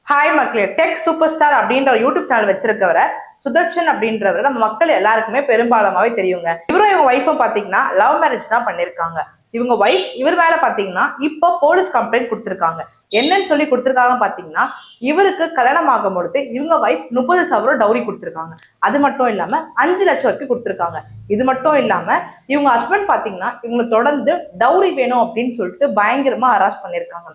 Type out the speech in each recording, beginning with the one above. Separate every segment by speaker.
Speaker 1: Hi மக்களே, tech super star அப்படின்ற YouTube channel வச்சிருக்கவரை Sudarshan அப்படின்றவர் நம்ம மக்கள் எல்லாருக்குமே பெரும்பாலமாவே தெரியுங்க. இவரும் இவங்க ஒய்ஃபும் பாத்தீங்கன்னா லவ் மேரேஜ் தான் பண்ணிருக்காங்க. இவங்க ஒய்ஃப் இவர் மேல பாத்தீங்கன்னா இப்போ போலீஸ் கம்ப்ளைண்ட் கொடுத்திருக்காங்க. என்னன்னு சொல்லி கொடுத்திருக்காங்க பாத்தீங்கன்னா, இவருக்கு கல்யாணம் ஆகும் பொழுது இவங்க ஒய்ஃப் 30 சவரம் டவுரி கொடுத்திருக்காங்க. அது மட்டும் இல்லாம 5 லட்சம் வரைக்கும் கொடுத்திருக்காங்க. இது மட்டும் இல்லாம இவங்க ஹஸ்பண்ட் பாத்தீங்கன்னா இவங்களை தொடர்ந்து டவுரி வேணும் அப்படின்னு சொல்லிட்டு பயங்கரமா ஹராஸ் பண்ணிருக்காங்க.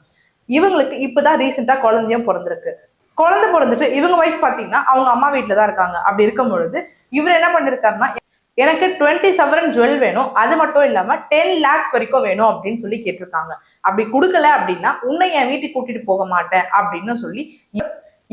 Speaker 1: இவங்களுக்கு இப்பதான் ரீசெண்டா குழந்தையும் பிறந்திருக்கு. குழந்தை பிறந்துட்டு இவங்க ஒய்ஃப் பாத்தீங்கன்னா அவங்க அம்மா வீட்டுல தான் இருக்காங்க. அப்படி இருக்கும் பொழுது இவர் என்ன பண்ணிருக்காருன்னா, எனக்கு 20 சவரன் ஜுவல் வேணும், அது மட்டும் இல்லாம 10 lakhs வரைக்கும் வேணும் அப்படின்னு சொல்லி கேட்டிருக்காங்க. அப்படி கொடுக்கல அப்படின்னா உன்னை என் வீட்டுக்கு கூட்டிட்டு போக மாட்டேன் அப்படின்னு சொல்லி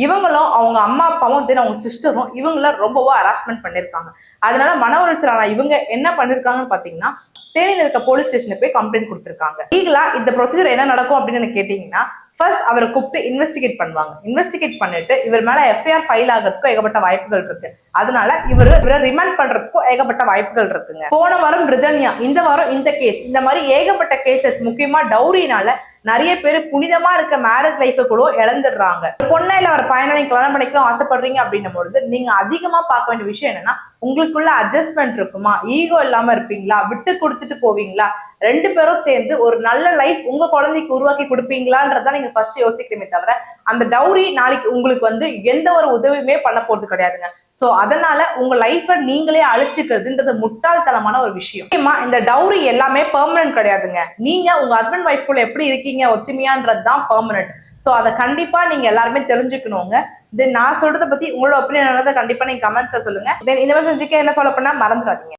Speaker 1: இவங்களும் அவங்க அம்மா அப்பாவும் அவங்க சிஸ்டரும் இவங்கள ரொம்பவோ ஹராஸ்மெண்ட் பண்ணிருக்காங்க. அதனால மன உளைச்சலான இவங்க என்ன பண்ணிருக்காங்கன்னு பாத்தீங்கன்னா, தேனியில் இருக்க போலீஸ் ஸ்டேஷனுக்கு போய் கம்ப்ளைண்ட் கொடுத்திருக்காங்க. லீகலா இந்த ப்ரொசீஜர் என்ன நடக்கும் அப்படின்னு கேட்டீங்கன்னா, ஃபர்ஸ்ட் அவரை கூப்பிட்டு இன்வெஸ்டிகேட் பண்ணுவாங்க. இன்வெஸ்டிகேட் பண்ணிட்டு இவர் மேல எஃப்ஐஆர் ஃபைல் ஆகிறதுக்கும் ஏகப்பட்ட வாய்ப்புகள் இருக்கு. அதனால இவரை ரிமாண்ட் பண்றதுக்கும் ஏகப்பட்ட வாய்ப்புகள் இருக்குங்க. போன வாரம் பிரித்தானியா, இந்த வாரம் இந்த கேஸ், இந்த மாதிரி ஏகப்பட்ட கேசஸ், முக்கியமா டவுரினால நிறைய பேர் புனிதமா இருக்க மேரேஜ் லைஃபை கூட இழந்துடுறாங்க. பொண்ணை இல்ல ஒரு பையனை நீங்க கல்யாணம் பண்ணிக்கணும் ஆசைப்படுறீங்க அப்படின்னும் பொழுது நீங்க அதிகமா பார்க்க வேண்டிய விஷயம் என்னன்னா, உங்களுக்குள்ள அட்ஜஸ்ட்மெண்ட் இருக்குமா, ஈகோ இல்லாம இருப்பீங்களா, விட்டு கொடுத்துட்டு போவீங்களா, 2 பேரும் சேர்ந்து ஒரு நல்ல லைஃப் உங்க குழந்தைக்கு உருவாக்கி கொடுப்பீங்களான்றதான் நீங்க ஃபர்ஸ்ட் யோசிக்கணுமே தவிர, அந்த டவுரி நாளைக்கு உங்களுக்கு எந்த ஒரு உதவியுமே பண்ண போறது கிடையாதுங்க. சோ அதனால உங்க லைஃபை நீங்களே அழிச்சுக்கிறதுன்றது முட்டாள்தனமான ஒரு விஷயம். இந்த டவுரி எல்லாமே பெர்மனன்ட் கிடையாதுங்க. நீங்க உங்க ஹஸ்பண்ட் ஒய்ஃப் குள்ள எப்படி இருக்கீங்க ஒத்துமையான்றது தான் பெர்மனன்ட். சோ அதை கண்டிப்பா நீங்க எல்லாருமே தெரிஞ்சுக்கணுங்க. தென் நான் சொல்றதை பத்தி உங்களோட ஒப்பீனியன் கண்டிப்பா நீங்க கமெண்ட்ல சொல்லுங்க. தென் இந்த மாதிரி செஞ்சுக்க என்ன ஃபாலோ பண்ணா மறந்துடாதீங்க.